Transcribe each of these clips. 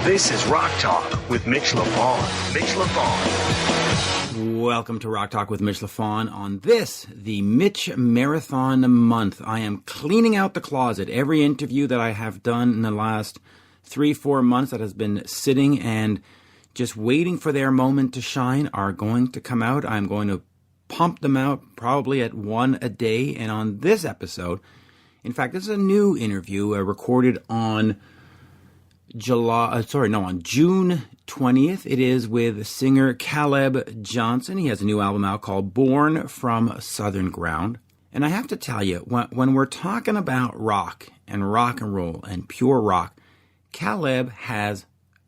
This is Rock Talk with Mitch Lafon. Mitch Lafon. Welcome to Rock Talk with Mitch Lafon. On this, the Mitch Marathon Month, I am cleaning out the closet. Every interview that I have done in the last 3-4 months that has been sitting and just waiting for their moment to shine are going to come out. I'm going to pump them out probably at one a day. And on this episode, in fact, this is a new interview recorded on on June 20th. It is with singer Caleb Johnson. He has a new album out called Born from Southern Ground. And I have to tell you, when we're talking about rock and roll and pure rock, Caleb has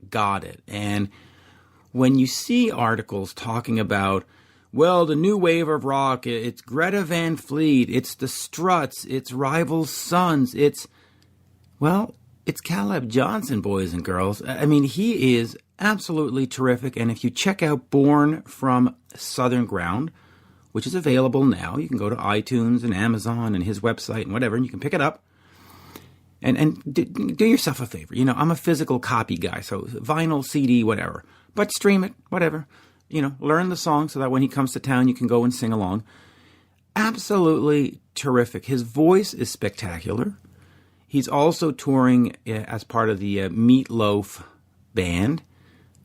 got it. And when you see articles talking about, well, the new wave of rock, it's Greta Van Fleet, it's the Struts, it's Rival Sons, it's Caleb Johnson, boys and girls. I mean, he is absolutely terrific. And if you check out Born from Southern Ground, which is available now, you can go to iTunes and Amazon and his website and whatever, and you can pick it up. And do yourself a favor. You know, I'm a physical copy guy, so vinyl, CD, whatever. But stream it, whatever. You know, learn the song so that when he comes to town, you can go and sing along. Absolutely terrific. His voice is spectacular. He's also touring as part of the Meat Loaf band,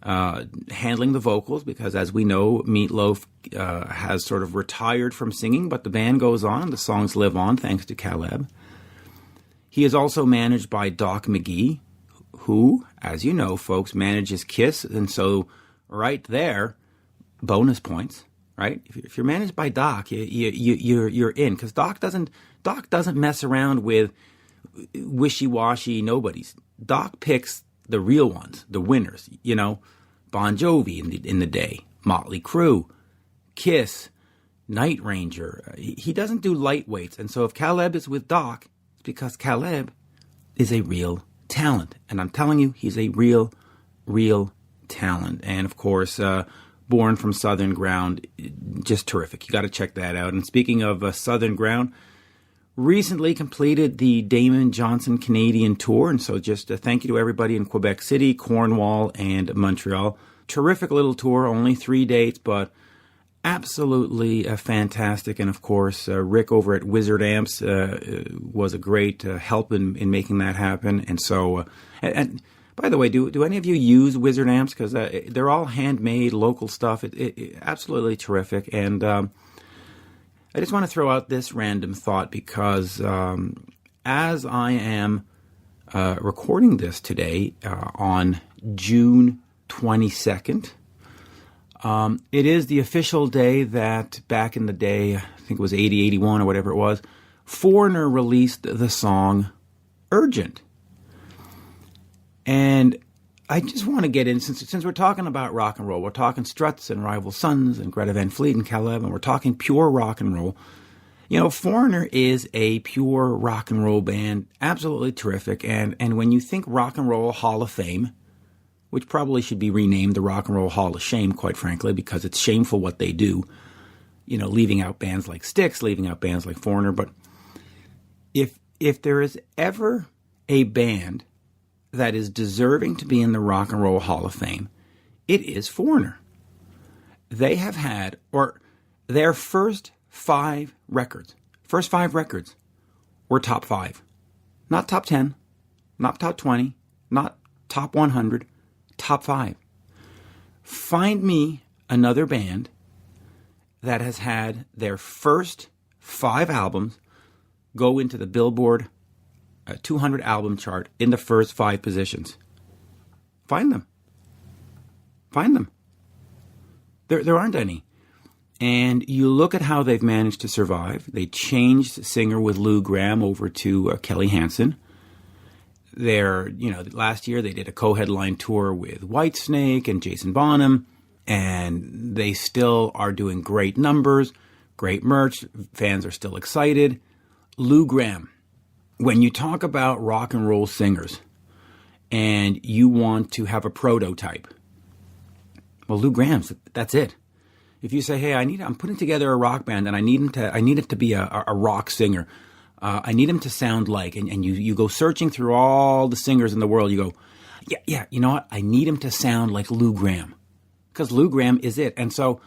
handling the vocals, because as we know, Meat Loaf has sort of retired from singing, but the band goes on. The songs live on thanks to Caleb. He is also managed by Doc McGee, who, as you know, folks, manages KISS. And so right there, bonus points, right? If you're managed by Doc, you're in, because Doc doesn't mess around with wishy-washy nobodies. Doc picks the real ones, the winners, you know, Bon Jovi in the day, Motley Crue, KISS, Night Ranger. He doesn't do lightweights. And so if Caleb is with Doc, it's because Caleb is a real talent. And I'm telling you, he's a real talent. And of course, Born from Southern Ground, just terrific. You got to check that out. And speaking of Southern Ground, recently completed the Damon Johnson Canadian tour, and so just a thank you to everybody in Quebec City, Cornwall, and Montreal. Terrific little tour, only 3 dates, but absolutely fantastic. And of course, Rick over at Wizard Amps was a great help in making that happen. And so, and by the way, do any of you use Wizard Amps? Because they're all handmade, local stuff. It absolutely terrific. And I just want to throw out this random thought because as I am recording this today on June 22nd, it is the official day that back in the day, I think it was 80, 81 or whatever it was, Foreigner released the song Urgent. And I just want to get in, since we're talking about rock and roll, we're talking Struts and Rival Sons and Greta Van Fleet and Caleb, and we're talking pure rock and roll. You know, Foreigner is a pure rock and roll band, absolutely terrific. And when you think Rock and Roll Hall of Fame, which probably should be renamed the Rock and Roll Hall of Shame, quite frankly, because it's shameful what they do, you know, leaving out bands like Styx, leaving out bands like Foreigner. But if there is ever a band that is deserving to be in the Rock and Roll Hall of Fame, it is Foreigner. They have had, or their first five records were top 5. Not top 10, not top 20, not top 100, top 5. Find me another band that has had their first 5 albums go into the Billboard 200 album chart in the first 5 positions. Find them. There aren't any. And you look at how they've managed to survive. They changed singer with Lou Gramm over to Kelly Hansen. Last year they did a co-headline tour with Whitesnake and Jason Bonham, and they still are doing great numbers, great merch. Fans are still excited. Lou Gramm. When you talk about rock and roll singers and you want to have a prototype, well, Lou Gramm's, that's it. If you say, hey, I'm putting together a rock band and I need it to be a rock singer. I need him to sound like, and you go searching through all the singers in the world. You go, Yeah. You know what? I need him to sound like Lou Gramm, because Lou Gramm is it. And so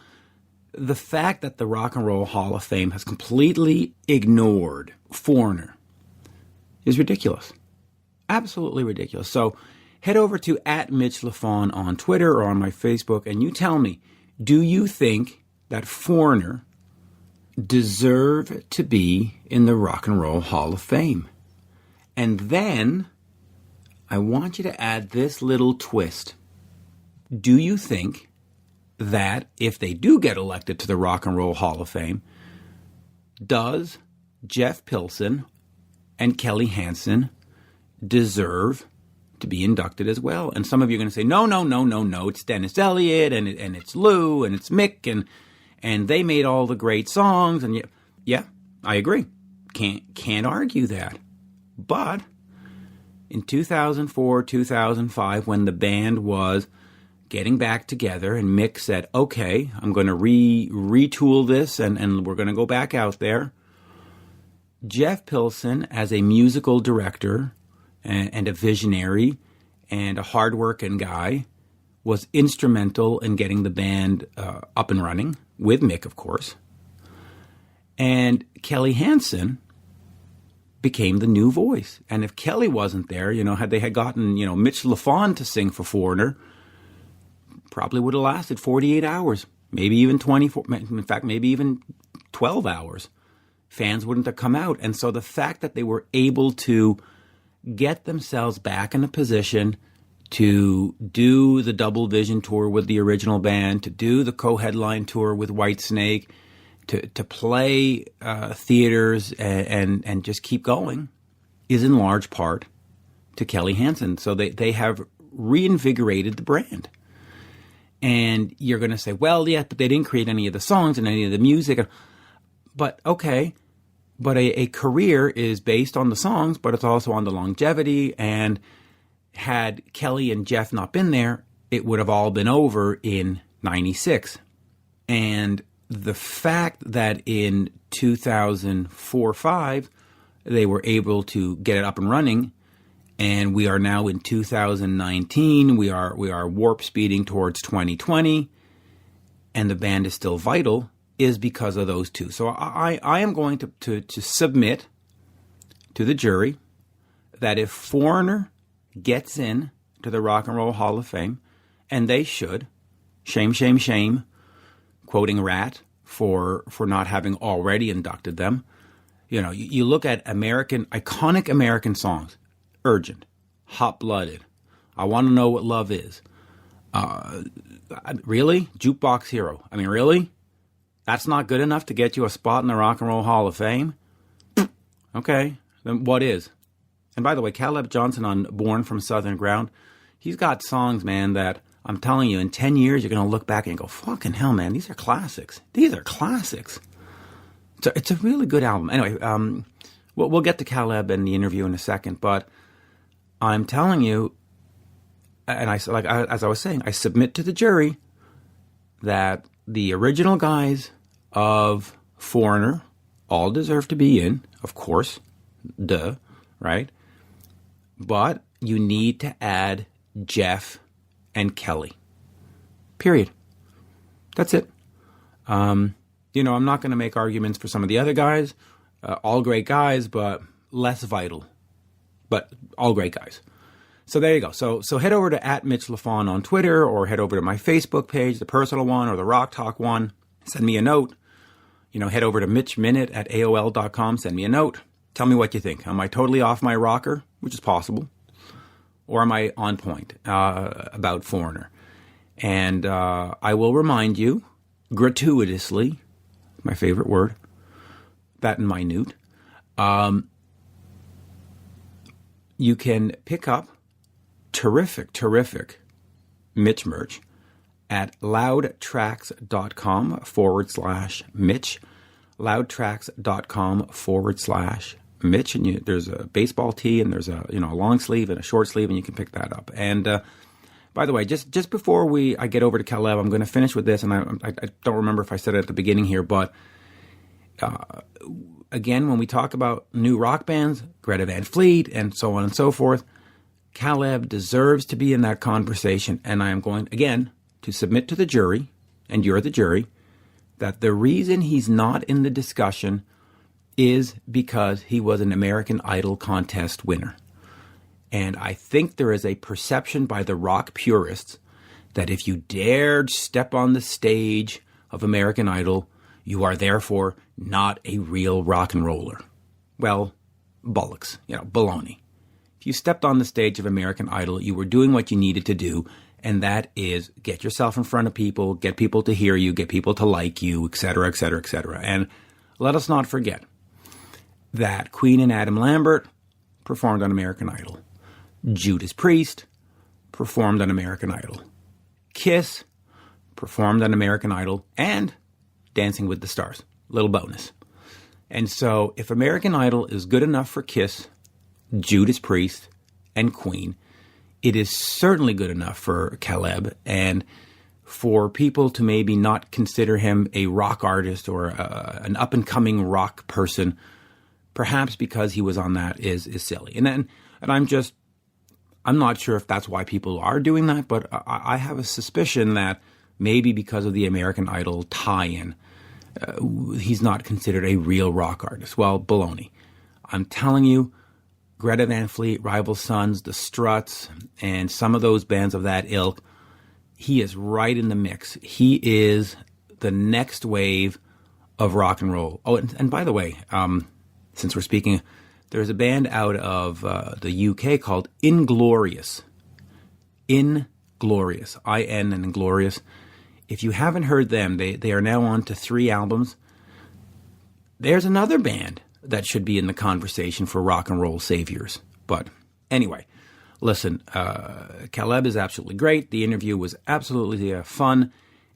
the fact that the Rock and Roll Hall of Fame has completely ignored Foreigner is ridiculous. Absolutely ridiculous. So head over to @Mitch Lafon on Twitter or on my Facebook, and you tell me, do you think that Foreigner deserve to be in the Rock and Roll Hall of Fame? And then I want you to add this little twist. Do you think that if they do get elected to the Rock and Roll Hall of Fame, does Jeff Pilson and Kelly Hansen deserve to be inducted as well? And some of you are going to say, no, it's Dennis Elliott, and it's Lou, and it's Mick, and they made all the great songs, and yeah, I agree. Can't argue that. But in 2004, 2005, when the band was getting back together, and Mick said, okay, I'm going to retool this, and we're going to go back out there, Jeff Pilson, as a musical director and a visionary and a hard-working guy, was instrumental in getting the band up and running, with Mick, of course. And Kelly Hansen became the new voice. And if Kelly wasn't there, had they gotten, Mitch Lafon to sing for Foreigner, probably would have lasted 48 hours, maybe even 24, in fact, maybe even 12 hours. Fans wouldn't have come out. And so the fact that they were able to get themselves back in a position to do the Double Vision tour with the original band, to do the co-headline tour with Whitesnake, to play theaters and just keep going, is in large part to Kelly Hansen. So they have reinvigorated the brand. And you're going to say, well, yeah, but they didn't create any of the songs and any of the music. But okay, but a career is based on the songs, but it's also on the longevity. And had Kelly and Jeff not been there, it would have all been over in 96. And the fact that in 2004-05, they were able to get it up and running, and we are now in 2019, we are warp speeding towards 2020, and the band is still vital, is because of those two. So I am going to submit to the jury that if Foreigner gets in to the Rock and Roll Hall of Fame, and they should, shame, shame, shame, quoting Rat for not having already inducted them. You look at iconic American songs, Urgent, Hot Blooded, I Want to Know What Love Is. Really? Jukebox Hero. I mean, really? That's not good enough to get you a spot in the Rock and Roll Hall of Fame? Okay, then what is? And by the way, Caleb Johnson on Born from Southern Ground, he's got songs, man, that I'm telling you, in 10 years, you're going to look back and go, fucking hell, man, these are classics. These are classics. So it's a really good album. Anyway, we'll get to Caleb and the interview in a second, but I'm telling you, and as I was saying, I submit to the jury that the original guys of Foreigner all deserve to be in, of course, duh, right? But you need to add Jeff and Kelly. Period. That's it. I'm not going to make arguments for some of the other guys. All great guys, but less vital. But all great guys. So there you go. So head over to @Mitch Lafon on Twitter, or head over to my Facebook page, the personal one or the Rock Talk one. Send me a note. Head over to mitchminute@aol.com. Send me a note. Tell me what you think. Am I totally off my rocker, which is possible? Or am I on point about Foreigner? And I will remind you, gratuitously, my favorite word, that and minute, you can pick up terrific Mitch merch at loudtracks.com/Mitch, loudtracks.com/Mitch, and there's a baseball tee, and there's a long sleeve and a short sleeve, and you can pick that up. And by the way, just before I get over to Caleb, I'm going to finish with this, and I don't remember if I said it at the beginning here, but again, when we talk about new rock bands, Greta Van Fleet, and so on and so forth, Caleb deserves to be in that conversation, and I am going, again, to submit to the jury, and you're the jury, that the reason he's not in the discussion is because he was an American Idol contest winner. And I think there is a perception by the rock purists that if you dared step on the stage of American Idol, you are therefore not a real rock and roller. Well, bollocks, baloney. If you stepped on the stage of American Idol, you were doing what you needed to do, and that is get yourself in front of people, get people to hear you, get people to like you, etc., etc., etc. And let us not forget that Queen and Adam Lambert performed on American Idol. Judas Priest performed on American Idol. Kiss performed on American Idol, and Dancing with the Stars. Little bonus. And so if American Idol is good enough for Kiss, Judas Priest, and Queen, it is certainly good enough for Caleb, and for people to maybe not consider him a rock artist or an up-and-coming rock person, perhaps because he was on that, is silly. And I'm not sure if that's why people are doing that, but I have a suspicion that maybe because of the American Idol tie-in, he's not considered a real rock artist. Well, baloney. I'm telling you, Greta Van Fleet, Rival Sons, The Struts, and some of those bands of that ilk, he is right in the mix. He is the next wave of rock and roll. Oh, and by the way, since we're speaking, there's a band out of the UK called Inglorious. Inglorious. I-N and Inglorious. If you haven't heard them, they are now on to 3 albums. There's another band that should be in the conversation for rock and roll saviors. But anyway, listen, Caleb is absolutely great. The interview was absolutely fun,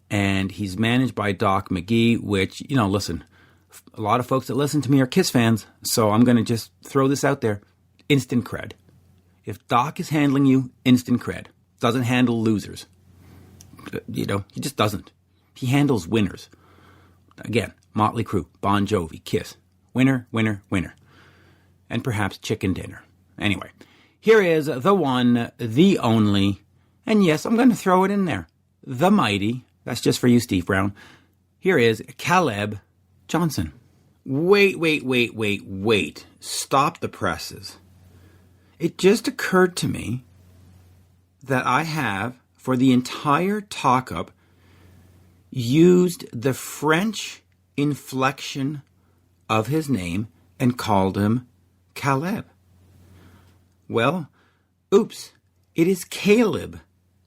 and he's managed by Doc McGee, which, listen, a lot of folks that listen to me are Kiss fans, so I'm going to just throw this out there. Instant cred. If Doc is handling you, instant cred. Doesn't handle losers. He just doesn't. He handles winners. Again, Motley Crue, Bon Jovi, Kiss. Winner, winner, winner. And perhaps chicken dinner. Anyway, here is the one, the only, and yes, I'm going to throw it in there, the mighty, that's just for you, Steve Brown. Here is Caleb Johnson. Wait. Stop the presses. It just occurred to me that I have, for the entire talk-up, used the French inflection of his name and called him Caleb. Well, oops, it is Caleb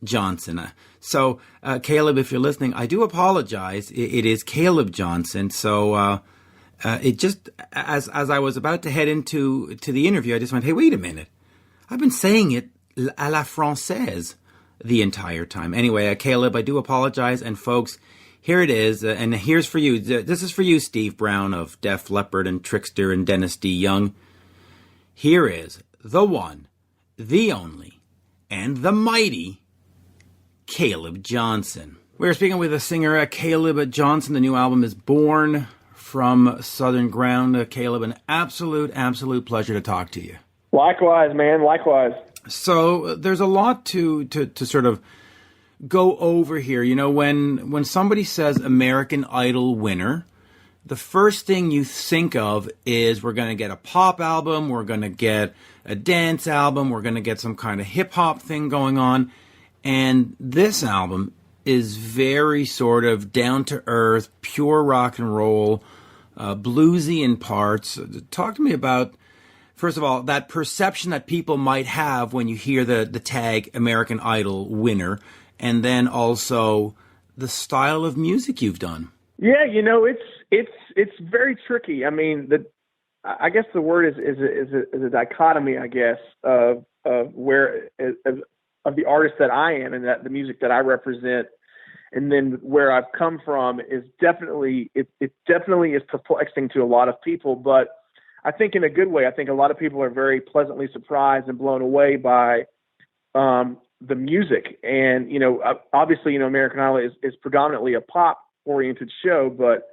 Johnson. So, Caleb, if you're listening, I do apologize. It is Caleb Johnson. So, it just, as I was about to head into the interview, I just went, hey, wait a minute. I've been saying it à la française the entire time. Anyway, Caleb, I do apologize. And folks, here it is. And here's for you. This is for you, Steve Brown of Def Leppard and Trickster and Dennis D. Young. Here is the one, the only, and the mighty Caleb Johnson. We're speaking with the singer Caleb Johnson. The new album is Born from Southern Ground. Caleb, an absolute pleasure to talk to you. Likewise, man. Likewise. So there's a lot to sort of go over here. When somebody says American Idol winner, the first thing you think of is we're going to get a pop album, we're going to get a dance album, we're going to get some kind of hip-hop thing going on. And this album is very sort of down-to-earth, pure rock and roll, bluesy in parts. Talk to me about, first of all, that perception that people might have when you hear the tag American Idol winner, and then also the style of music you've done. Yeah, it's very tricky. I mean, I guess the word is a dichotomy, I guess, of where of the artist that I am and that the music that I represent, and then where I've come from is definitely it definitely is perplexing to a lot of people, but I think in a good way. I think a lot of people are very pleasantly surprised and blown away by the music, and obviously American Idol is predominantly a pop oriented show, but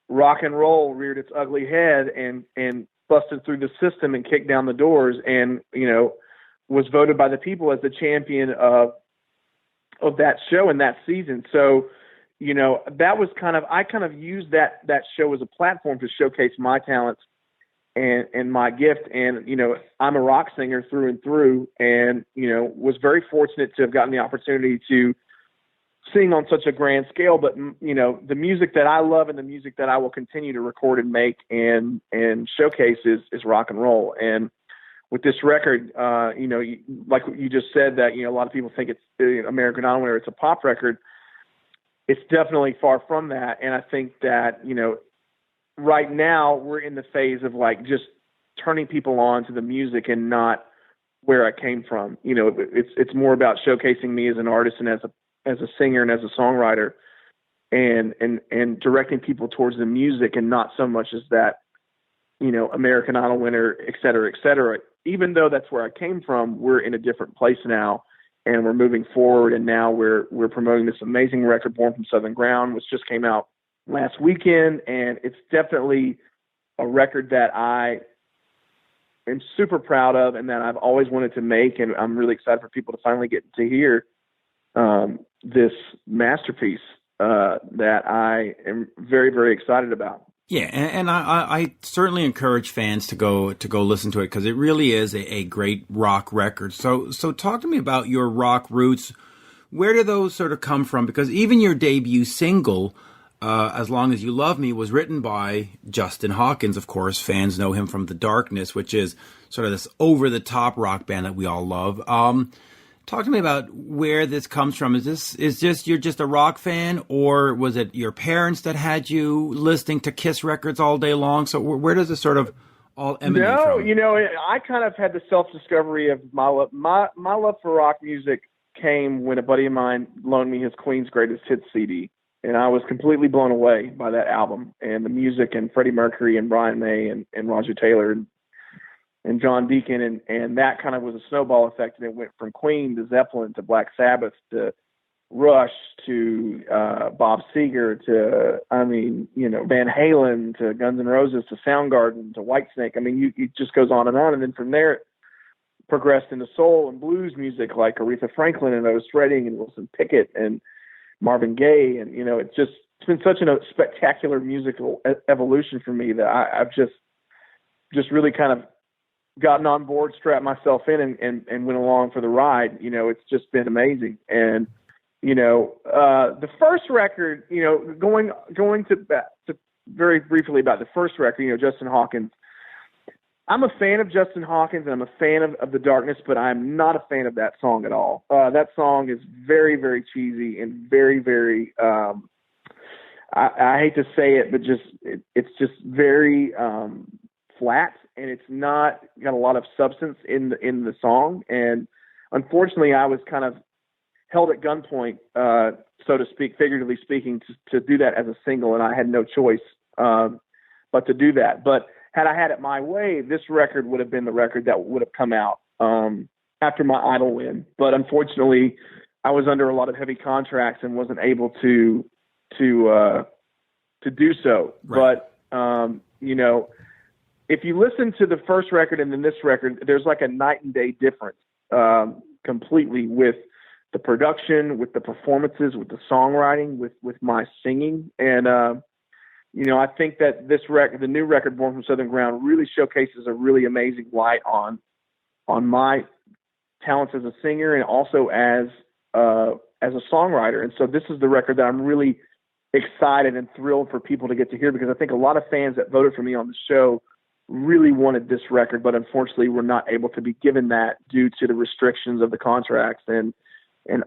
rock and roll reared its ugly head and busted through the system and kicked down the doors. And was voted by the people as the champion of that show in that season. So, that was I kind of used that show as a platform to showcase my talents and my gift. And, I'm a rock singer through and through, and, was very fortunate to have gotten the opportunity to sing on such a grand scale. But, the music that I love and the music that I will continue to record and make and showcase is rock and roll. And with this record, like you just said, that, a lot of people think it's American Idol winner, it's a pop record. It's definitely far from that. And I think that, right now we're in the phase of just turning people on to the music and not where I came from. It's more about showcasing me as an artist and as a singer and as a songwriter, and directing people towards the music, and not so much as that, American Idol winner, et cetera, et cetera. Even though that's where I came from, we're in a different place now, and we're moving forward. And now we're promoting this amazing record, Born from Southern Ground, which just came out last weekend. And it's definitely a record that I am super proud of and that I've always wanted to make. And I'm really excited for people to finally get to hear this masterpiece that I am very, very excited about. Yeah, and I certainly encourage fans to go listen to it, because it really is a great rock record. So talk to me about your rock roots. Where do those sort of come from? Because even your debut single, As Long As You Love Me, was written by Justin Hawkins, of course. Fans know him from The Darkness, which is sort of this over-the-top rock band that we all love. Talk to me about where this comes from. Is this you're just a rock fan, or was it your parents that had you listening to Kiss records all day long? So where does this sort of all emanate from? No, I kind of had the self-discovery of my love for rock music came when a buddy of mine loaned me his Queen's Greatest Hits CD, and I was completely blown away by that album and the music, and Freddie Mercury and Brian May and Roger Taylor and John Deacon, and that kind of was a snowball effect, and it went from Queen to Zeppelin to Black Sabbath to Rush to Bob Seger to, Van Halen to Guns N' Roses to Soundgarden to Whitesnake. It just goes on. And then from there, it progressed into soul and blues music like Aretha Franklin and Otis Redding and Wilson Pickett and Marvin Gaye. And, it's been such a spectacular musical evolution for me that I've just really kind of gotten on board, strapped myself in, and went along for the ride. It's just been amazing. And, the first record, going to very briefly about the first record, Justin Hawkins, I'm a fan of Justin Hawkins and I'm a fan of The Darkness, but I'm not a fan of that song at all. That song is very, very cheesy and very, very, I hate to say it, but it's just very, flat, and it's not got a lot of substance in the song. And unfortunately, I was kind of held at gunpoint, so to speak, figuratively speaking, to do that as a single, and I had no choice but to do that. But had I had it my way, this record would have been the record that would have come out after my Idol win. But unfortunately, I was under a lot of heavy contracts and wasn't able to do so. Right. But if you listen to the first record and then this record, there's like a night and day difference completely with the production, with the performances, with the songwriting, with my singing. And, I think that this record, the new record, Born from Southern Ground, really showcases a really amazing light on my talents as a singer and also as a songwriter. And so this is the record that I'm really excited and thrilled for people to get to hear, because I think a lot of fans that voted for me on the show really wanted this record, but unfortunately were not able to be given that due to the restrictions of the contracts and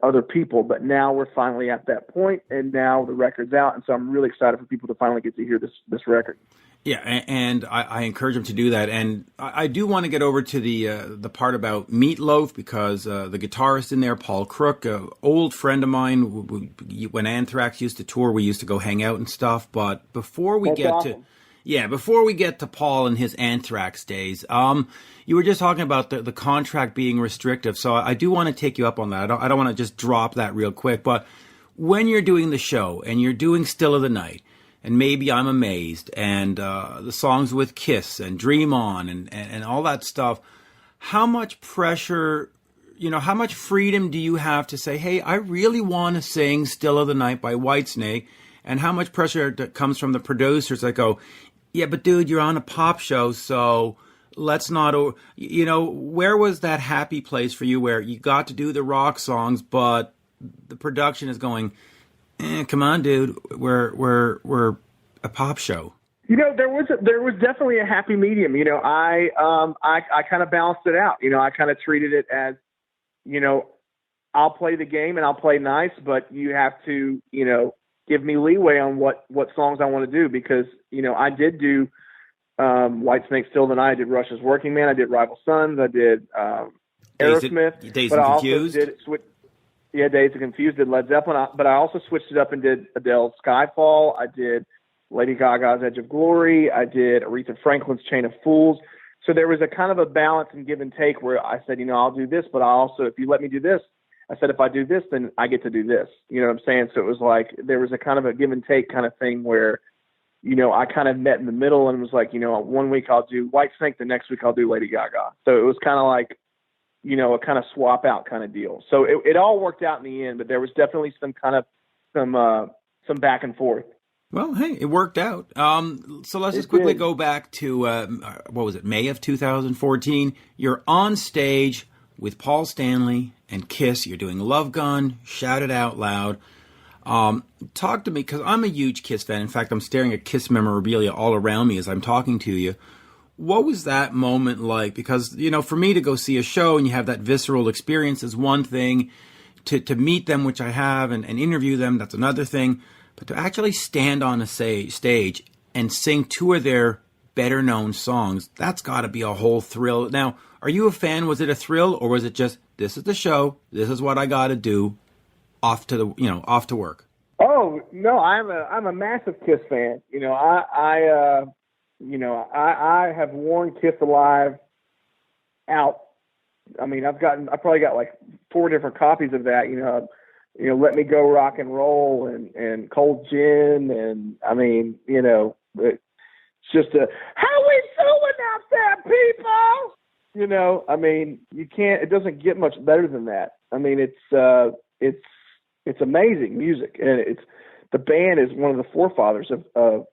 other people. But now we're finally at that point, and now the record's out, and so I'm really excited for people to finally get to hear this record. Yeah, and I encourage them to do that. And I do want to get over to the part about Meat Loaf, because the guitarist in there, Paul Crook, an old friend of mine, when Anthrax used to tour, we used to go hang out and stuff. But before we before we get to Paul and his Anthrax days, you were just talking about the contract being restrictive. So I do want to take you up on that. I don't want to just drop that real quick. But when you're doing the show and you're doing Still of the Night, and Maybe I'm Amazed, and the songs with Kiss and Dream On and all that stuff, how much pressure how much freedom do you have to say, hey, I really want to sing Still of the Night by Whitesnake, and how much pressure comes from the producers that go, yeah, but dude, you're on a pop show, so let's not, where was that happy place for you where you got to do the rock songs, but the production is going, come on, dude, we're a pop show? There was definitely a happy medium. I kind of balanced it out. I kind of treated it as, I'll play the game and I'll play nice, but you have to, give me leeway on what songs I want to do, because, I did do Whitesnake, Still the Night. I did Rush's Working Man. I did Rival Sons. I did Aerosmith. Dazed and Confused. Dazed and Confused. Did Led Zeppelin. But I also switched it up and did Adele's Skyfall. I did Lady Gaga's Edge of Glory. I did Aretha Franklin's Chain of Fools. So there was a kind of a balance and give and take where I said, I'll do this, but I also, if you let me do this, I said, if I do this, then I get to do this. You know what I'm saying? So it was like, there was a kind of a give and take kind of thing where, I kind of met in the middle and was like, 1 week I'll do Whitesnake, the next week I'll do Lady Gaga. So it was kind of like, a kind of swap out kind of deal. So it all worked out in the end, but there was definitely some back and forth. Well, hey, it worked out. So let's just quickly go back to, what was it, May of 2014. You're on stage with Paul Stanley and Kiss. You're doing Love Gun, Shout It Out Loud. Talk to me, because I'm a huge Kiss fan. In fact, I'm staring at Kiss memorabilia all around me as I'm talking to you. What was that moment like? Because, for me to go see a show and you have that visceral experience is one thing. To meet them, which I have, and interview them, that's another thing. But to actually stand on a stage and sing two of their better-known songs, that's got to be a whole thrill. Now, are you a fan? Was it a thrill, or was it just, this is the show, this is what I got to do, off to work? Oh no, I'm a massive Kiss fan. I have worn Kiss Alive out. I mean, I probably got like 4 different copies of that. Let Me Go Rock and Roll and Cold Gin, and I mean, it's just how we doing out there, people? I mean, it doesn't get much better than that. I mean, it's amazing music, and the band is one of the forefathers of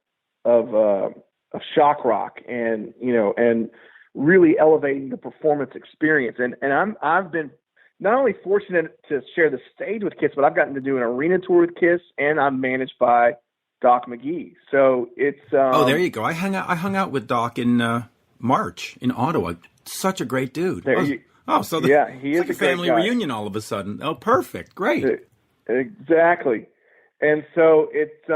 shock rock, and and really elevating the performance experience. And I've been not only fortunate to share the stage with Kiss, but I've gotten to do an arena tour with Kiss, and I'm managed by Doc McGee. So it's there you go. I hung out with Doc in March in Ottawa. Such a great dude. He is like a family reunion all of a sudden. Oh, perfect, great. Exactly. And so it's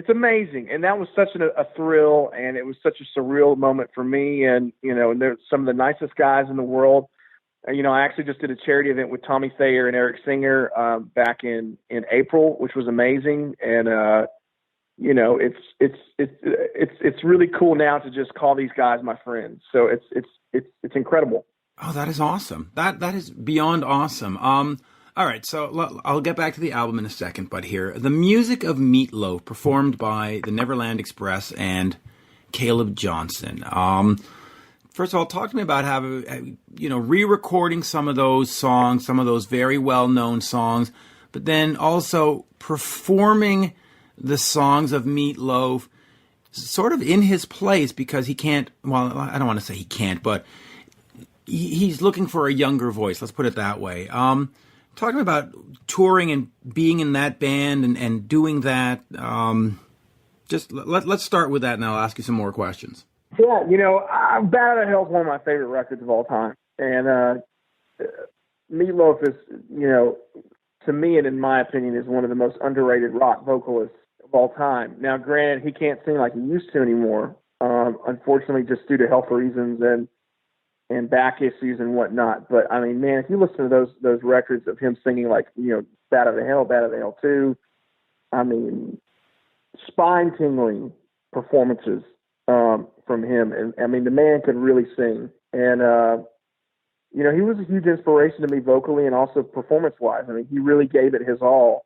amazing, and that was such a thrill, and it was such a surreal moment for me. And and they're some of the nicest guys in the world. I actually just did a charity event with Tommy Thayer and Eric Singer back in April, which was amazing. And it's really cool now to just call these guys my friends. So it's incredible. Oh, that is awesome. That is beyond awesome. All right, so I'll get back to the album in a second, but here, the music of Meat Loaf, performed by the Neverland Express and Caleb Johnson. First of all, talk to me about how, re-recording some of those songs, some of those very well-known songs, but then also performing the songs of Meat Loaf sort of in his place, because he can't, well, I don't want to say he can't, but he's looking for a younger voice. Let's put it that way. Talk to me about touring and being in that band and doing that. Just let's start with that, and I'll ask you some more questions. Yeah, Bat Out of Hell is one of my favorite records of all time. And Meat Loaf is, to me and in my opinion, is one of the most underrated rock vocalists of all time. Now, granted, he can't sing like he used to anymore, unfortunately, just due to health reasons and back issues and whatnot. But, I mean, man, if you listen to those records of him singing like, Bat Out of Hell, Bat Out of Hell 2, I mean, spine-tingling performances from him. And I mean, the man could really sing. And, he was a huge inspiration to me vocally and also performance-wise. I mean, he really gave it his all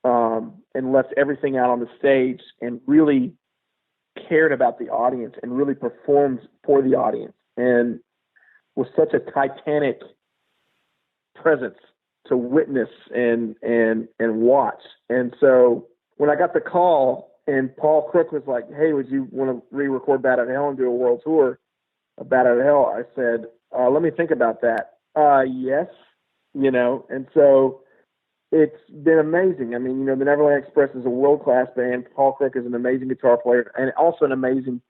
and left everything out on the stage and really cared about the audience and really performed for the audience and was such a titanic presence to witness and watch. And so when I got the call and Paul Crook was like, "Hey, would you want to re-record Bat Out of Hell and do a world tour of Bat Out of Hell?" I said, "Let me think about that." Yes, and so it's been amazing. I mean, the Neverland Express is a world-class band. Paul Crook is an amazing guitar player and also an amazing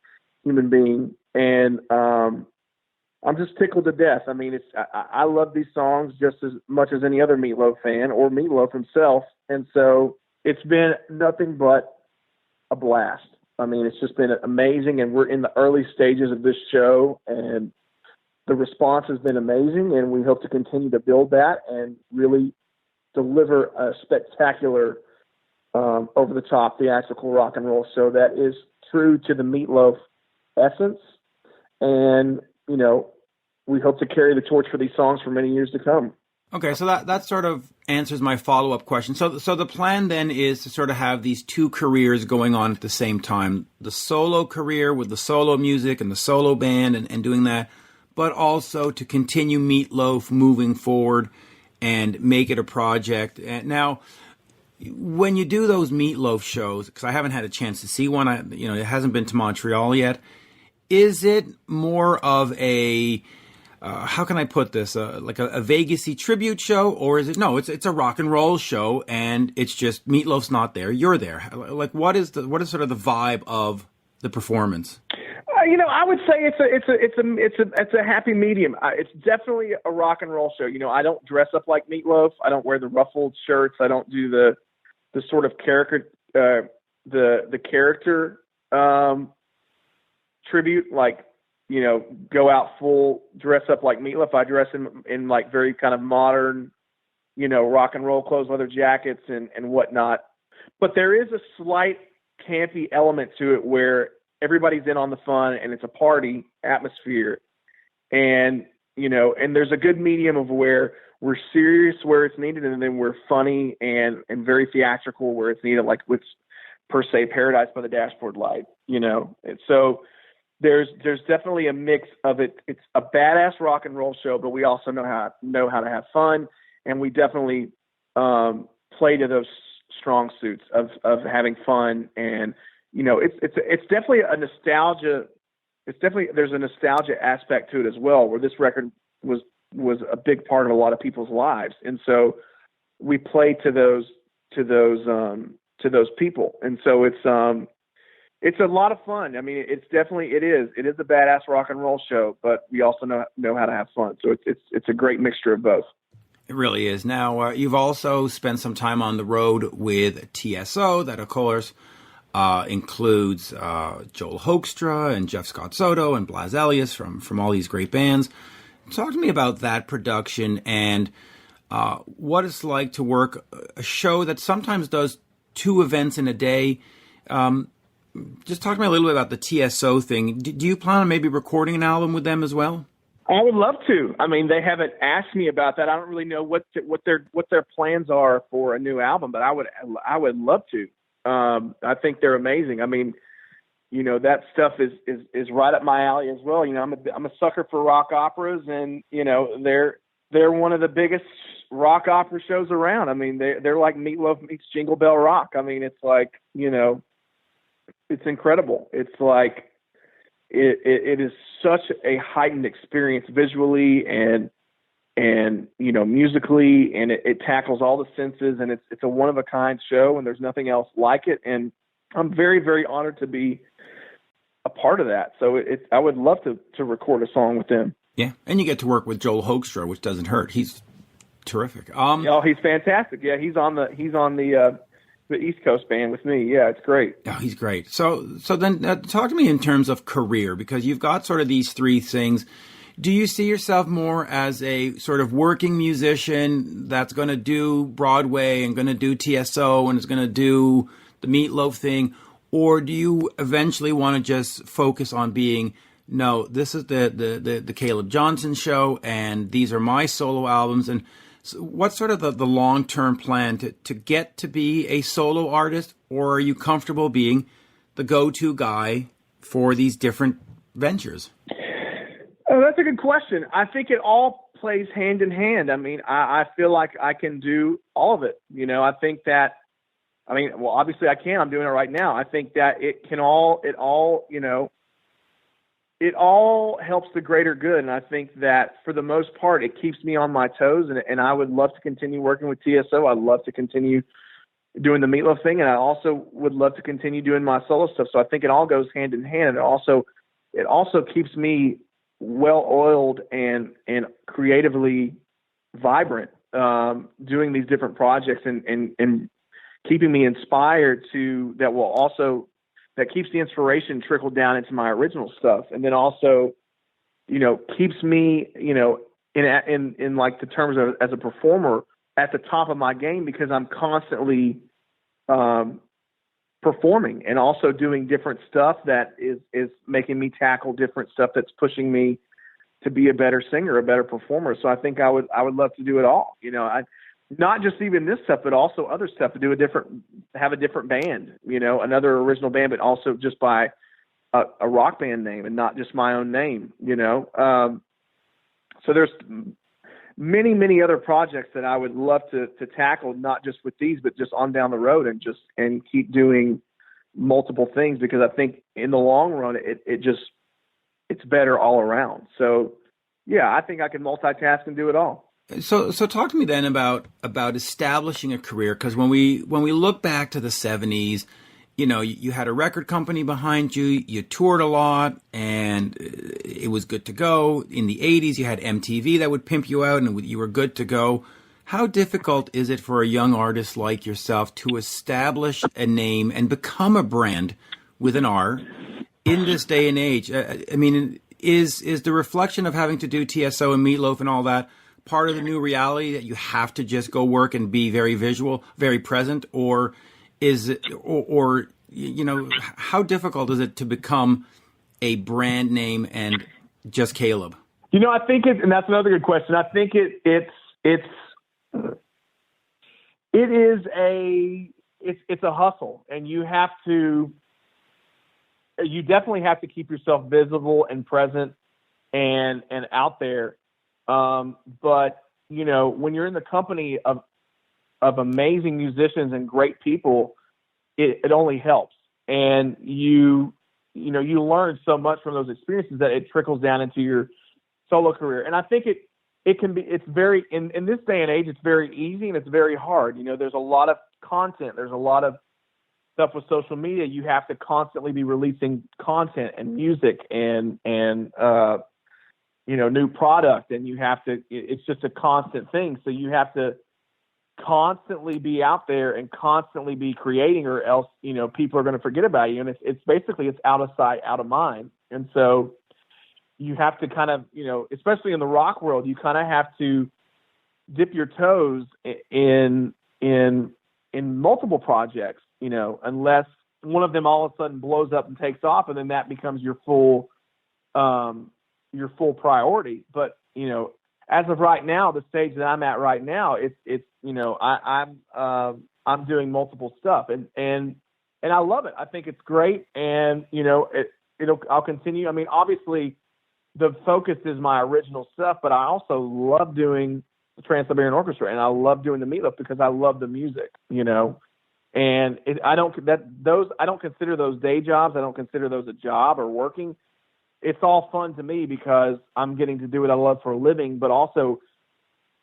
human being. And I'm just tickled to death. I mean, I love these songs just as much as any other Meat Loaf fan or Meat Loaf himself. And so it's been nothing but a blast. I mean, it's just been amazing. And we're in the early stages of this show, and the response has been amazing. And we hope to continue to build that and really deliver a spectacular, over-the-top theatrical rock and roll show that is true to the Meat Loaf essence. And, we hope to carry the torch for these songs for many years to come. Okay, so that sort of answers my follow-up question. So the plan then is to sort of have these two careers going on at the same time. The solo career with the solo music and the solo band and doing that, but also to continue Meat Loaf moving forward and make it a project. And now, when you do those Meat Loaf shows, because I haven't had a chance to see one, it hasn't been to Montreal yet, is it more of a how can I put this? Like a Vegas-y tribute show, or is it? No, it's a rock and roll show, and it's just Meat Loaf's not there. You're there. Like, what is sort of the vibe of the performance? I would say it's a happy medium. It's definitely a rock and roll show. I don't dress up like Meat Loaf. I don't wear the ruffled shirts. I don't do the sort of character the character tribute, like, go out full dress up like Meat Loaf. I dress in like very kind of modern, rock and roll clothes, leather jackets and whatnot. But there is a slight campy element to it where everybody's in on the fun and it's a party atmosphere. And, and there's a good medium of where we're serious where it's needed, and then we're funny and very theatrical where it's needed, like with, per se, Paradise by the Dashboard Light, And so there's definitely a mix of it. It's a badass rock and roll show, but we also know how to have fun, and we definitely play to those strong suits of having fun. And it's definitely a nostalgia. There's a nostalgia aspect to it as well, where this record was a big part of a lot of people's lives, and so we play to those people, and so it's a lot of fun. I mean, it is a badass rock and roll show, but we also know how to have fun. So it's a great mixture of both. It really is. Now, you've also spent some time on the road with TSO, that of course includes Joel Hoekstra and Jeff Scott Soto and Blas Elias from all these great bands. Talk to me about that production and what it's like to work a show that sometimes does two events in a day. Just talk to me a little bit about the TSO thing. Do you plan on maybe recording an album with them as well? I would love to. I mean, they haven't asked me about that. I don't really know what their plans are for a new album, but I would love to. I think they're amazing. I mean, that stuff is right up my alley as well. I'm a sucker for rock operas, and they're one of the biggest rock opera shows around. I mean, they're like Meat Loaf meets Jingle Bell Rock. I mean, it's like, it's incredible. It's like it is such a heightened experience visually and musically, and it tackles all the senses, and it's a one of a kind show, and there's nothing else like it. And I'm very, very honored to be a part of that. So I would love to record a song with them. Yeah, and you get to work with Joel Hoekstra, which doesn't hurt. He's terrific. He's fantastic. Yeah, he's on the East Coast band with me. Yeah, it's great. Oh, he's great. So then talk to me in terms of career, because you've got sort of these three things. Do you see yourself more as a sort of working musician that's going to do Broadway and going to do TSO and is going to do the Meat Loaf thing? Or do you eventually want to just focus on being, no, this is the Caleb Johnson show and these are my solo albums? And so what's sort of the long-term plan to get to be a solo artist, or are you comfortable being the go-to guy for these different ventures? Oh, that's a good question. I think it all plays hand in hand. I mean, I feel like I can do all of it. I think that, well, obviously I can. I'm doing it right now. I think that it all helps the greater good. And I think that for the most part, it keeps me on my toes. And I would love to continue working with TSO. I'd love to continue doing the Meat Loaf thing. And I also would love to continue doing my solo stuff. So I think it all goes hand in hand. And it also keeps me well-oiled and creatively vibrant, doing these different projects and keeping me inspired that keeps the inspiration trickled down into my original stuff. And then also, keeps me, in like the terms of as a performer at the top of my game, because I'm constantly, performing and also doing different stuff that is making me tackle different stuff that's pushing me to be a better singer, a better performer. So I think I would love to do it all. Not just even this stuff, but also other stuff, to have a different band, another original band, but also just by a rock band name and not just my own name, So there's many, many other projects that I would love to tackle, not just with these, but just on down the road and keep doing multiple things, because I think in the long run, it's better all around. So yeah, I think I can multitask and do it all. So talk to me then about establishing a career, because when we look back to the 70s, you had a record company behind you, you toured a lot, and it was good to go. In the 80s, you had MTV that would pimp you out, and you were good to go. How difficult is it for a young artist like yourself to establish a name and become a brand with an R in this day and age? I mean, is the reflection of having to do TSO and Meat Loaf and all that part of the new reality that you have to just go work and be very visual, very present, or is it, or how difficult is it to become a brand name and just Caleb? I think and that's another good question. I think it's a hustle, and you definitely have to keep yourself visible and present and out there. But when you're in the company of amazing musicians and great people, it only helps. And you learn so much from those experiences that it trickles down into your solo career. And I think it's very, in this day and age, it's very easy and it's very hard. There's a lot of content. There's a lot of stuff with social media. You have to constantly be releasing content and music and new product, and it's just a constant thing. So you have to constantly be out there and constantly be creating, or else, people are going to forget about you. And it's basically out of sight, out of mind. And so you have to kind of, especially in the rock world, you kind of have to dip your toes in multiple projects, unless one of them all of a sudden blows up and takes off, and then that becomes your full priority. But, as of right now, the stage that I'm at right now, I'm doing multiple stuff, and I love it. I think it's great. And, I'll continue. I mean, obviously the focus is my original stuff, but I also love doing the Trans-Siberian Orchestra, and I love doing the Meat Loaf because I love the music, and I don't consider those day jobs. I don't consider those a job or working. It's all fun to me because I'm getting to do what I love for a living, but also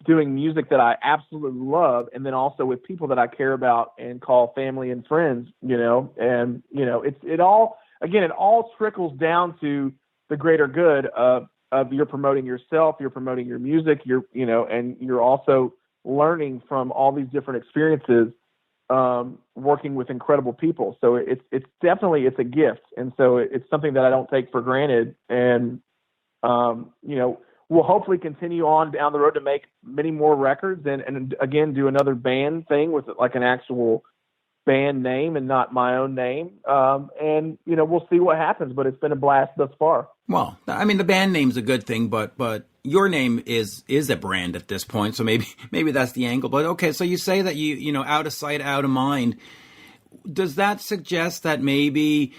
doing music that I absolutely love. And then also with people that I care about and call family and friends, and, it all trickles down to the greater good of you're promoting yourself, you're promoting your music, and you're also learning from all these different experiences, working with incredible people. So it's definitely a gift. And so it's something that I don't take for granted. And, we'll hopefully continue on down the road to make many more records and again, do another band thing with like an actual band name and not my own name. And, we'll see what happens, but it's been a blast thus far. Well, I mean, the band name's a good thing, but your name is a brand at this point, so maybe that's the angle. But okay, so you say that you out of sight, out of mind. Does that suggest that maybe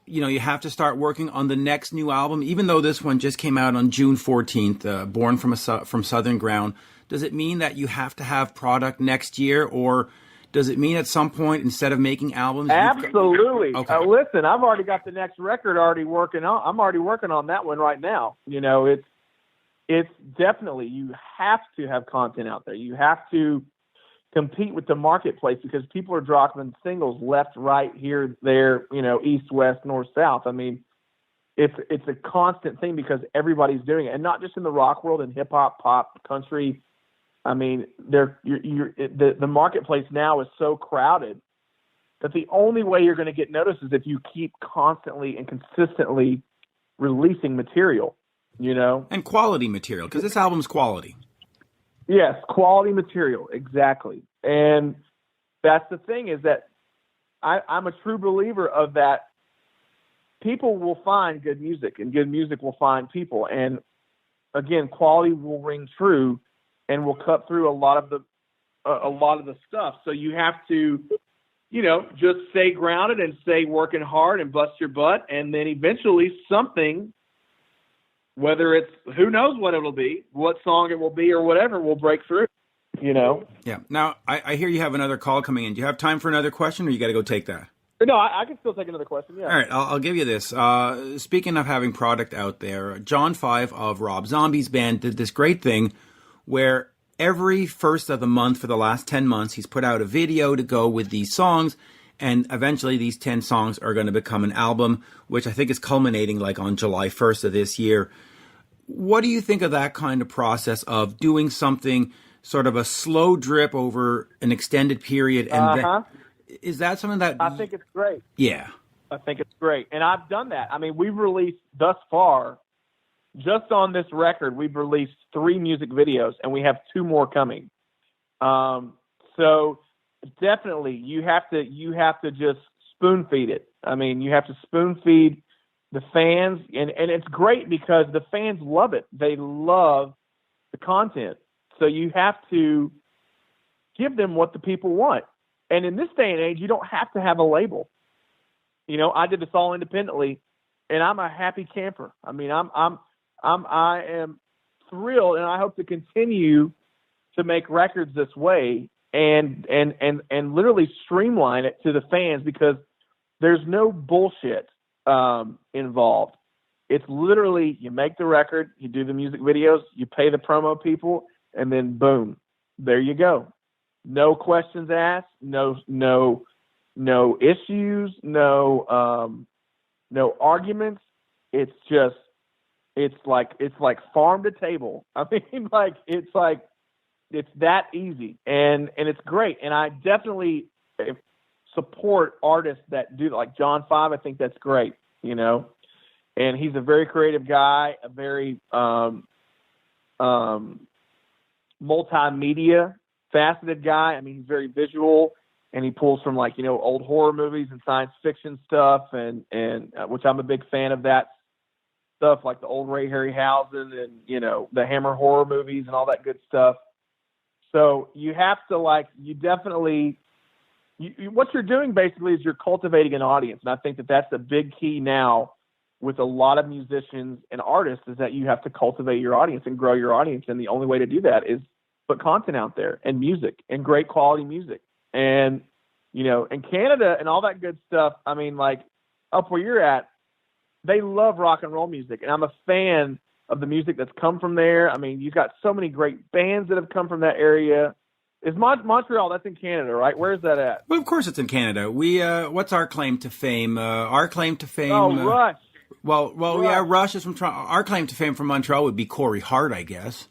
you have to start working on the next new album, even though this one just came out on June 14th, Born from Southern Ground? Does it mean that you have to have product next year, or does it mean at some point, instead of making albums? Absolutely. Okay. Listen, I've already got the next record already working on. I'm already working on that one right now. It's definitely, you have to have content out there. You have to compete with the marketplace because people are dropping singles left, right, here, there, east, west, north, south. I mean, it's a constant thing because everybody's doing it, and not just in the rock world, in hip hop, pop, country. I mean, the marketplace now is so crowded that the only way you're going to get noticed is if you keep constantly and consistently releasing material, And quality material, because this album's quality. Yes, quality material, exactly. And that's the thing, is that I'm a true believer of that. People will find good music, and good music will find people. And again, quality will ring true and will cut through a lot of the stuff. So you have to, just stay grounded and stay working hard and bust your butt, and then eventually something, whether it's, who knows what it'll be, what song it will be or whatever, will break through, Yeah. Now, I hear you have another call coming in. Do you have time for another question, or you got to go take that? No, I can still take another question, yeah. All right, I'll give you this. Speaking of having product out there, John 5 of Rob Zombie's band did this great thing where every first of the month for the last 10 months, he's put out a video to go with these songs, and eventually these 10 songs are going to become an album, which I think is culminating like on July 1st of this year. What do you think of that kind of process of doing something sort of a slow drip over an extended period? And is that something that... I think it's great. Yeah. I think it's great. And I've done that. I mean, we've released thus far, just on this record, we've released 3 music videos, and we have 2 more coming. So definitely you have to just spoon feed it. I mean, you have to spoon feed the fans, and it's great because the fans love it. They love the content. So you have to give them what the people want. And in this day and age, you don't have to have a label. I did this all independently, and I'm a happy camper. I mean, I am thrilled, and I hope to continue to make records this way and literally streamline it to the fans, because there's no bullshit involved. It's literally, you make the record, you do the music videos, you pay the promo people, and then boom, there you go. No questions asked, no issues, no arguments. It's like farm to table. I mean, it's that easy, and it's great. And I definitely support artists that do, like John 5. I think that's great, and he's a very creative guy, a very multimedia faceted guy. I mean, he's very visual, and he pulls from old horror movies and science fiction stuff, and which I'm a big fan of that stuff, like the old Ray Harryhausen and the Hammer horror movies and all that good stuff. So you have to what you're doing basically is you're cultivating an audience, and I think that that's a big key now with a lot of musicians and artists, is that you have to cultivate your audience and grow your audience, and the only way to do that is put content out there, and music, and great quality music. And in Canada and all that good stuff, I mean, up where you're at, they love rock and roll music, and I'm a fan of the music that's come from there. I mean, you've got so many great bands that have come from that area. Is Montreal, that's in Canada, right? Where's that at? Well, of course it's in Canada. We what's our claim to fame? Our claim to fame... Oh, Rush. Well, Rush. Yeah, Rush is from Toronto. Our claim to fame from Montreal would be Corey Hart, I guess.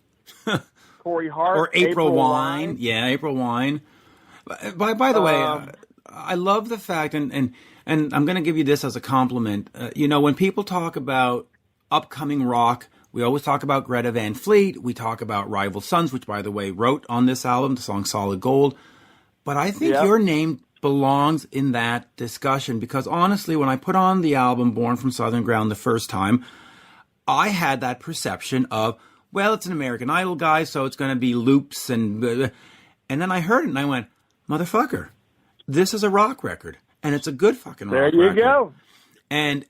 Corey Hart. Or April Wine. Yeah, April Wine. By the way, I love the fact, and I'm going to give you this as a compliment. When people talk about upcoming rock, we always talk about Greta Van Fleet. We talk about Rival Sons, which, by the way, wrote on this album the song Solid Gold. But I think your name belongs in that discussion, because honestly, when I put on the album Born from Southern Ground the first time, I had that perception of, well, it's an American Idol guy, so it's going to be loops. And then I heard it and I went, motherfucker, this is a rock record, and it's a good fucking rock record. There you go. And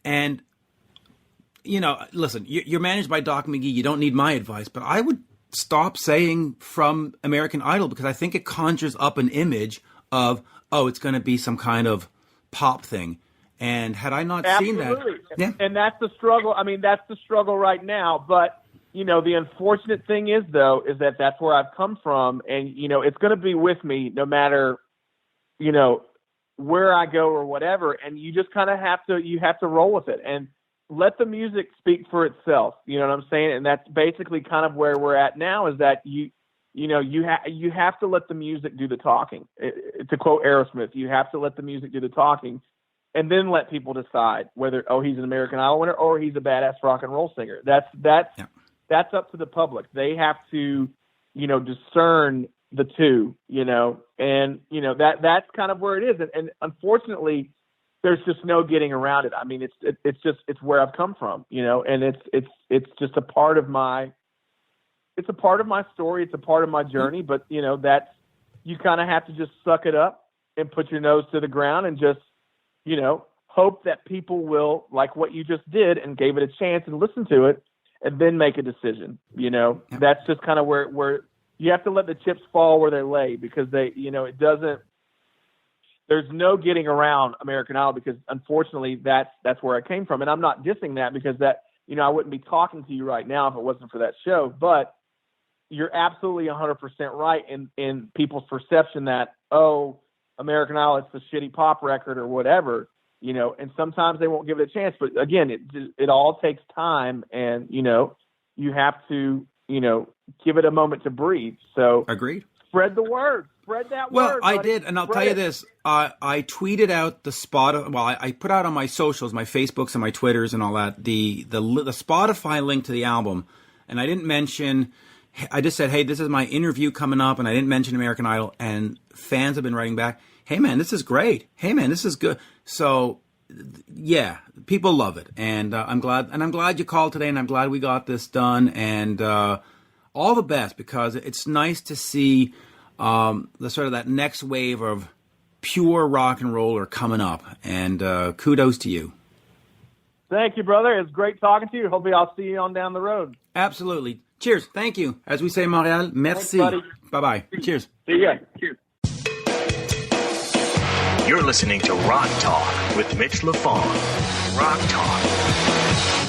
you know, listen, you're managed by Doc McGee. You don't need my advice, but I would stop saying from American Idol, because I think it conjures up an image of, oh, it's going to be some kind of pop thing. And had I not seen that, yeah. And that's the struggle. I mean, that's the struggle right now. But you know, the unfortunate thing is, though, is that that's where I've come from, and you know, it's going to be with me no matter, you know, where I go or whatever. And you just kind of have to roll with it and let the music speak for itself. You know what I'm saying? And that's basically kind of where we're at now, is that you have to let the music do the talking. To quote Aerosmith, you have to let the music do the talking, and then let people decide whether, oh, he's an American Idol winner or he's a badass rock and roll singer. That's up to the public. They have to, you know, discern the two, you know, and you know, that's kind of where it is. And unfortunately, there's just no getting around it. I mean, it's where I've come from, you know, and it's just a part of my story. It's a part of my journey, but you know, you kind of have to just suck it up and put your nose to the ground and just, you know, hope that people will like what you just did and gave it a chance and listen to it and then make a decision. You know, that's just kind of where you have to let the chips fall where they lay, because there's no getting around American Idol, because unfortunately that's where I came from. And I'm not dissing that, because that, you know, I wouldn't be talking to you right now if it wasn't for that show. But you're absolutely 100% right in people's perception that, oh, American Idol, it's a shitty pop record or whatever, you know, and sometimes they won't give it a chance. But again, it all takes time, and, you know, you have to, you know, give it a moment to breathe. So agreed. Spread the word. Spread that word. Well, I did, and I'll tell you this. I tweeted out the I put out on my socials, my Facebooks and my Twitters and all that, the Spotify link to the album, and I didn't mention. I just said, hey, this is my interview coming up, and I didn't mention American Idol, and fans have been writing back, hey, man, this is great. Hey, man, this is good. So, yeah, people love it, and I'm glad you called today, and I'm glad we got this done, and all the best, because it's nice to see the sort of that next wave of pure rock and roller coming up, and kudos to you. Thank you, brother. It's great talking to you. Hopefully I'll see you on down the road. Absolutely. Cheers. Thank you. As we say in Montreal, merci. Bye-bye. Cheers. See ya. Cheers. You're listening to Rock Talk with Mitch Lafon. Rock Talk.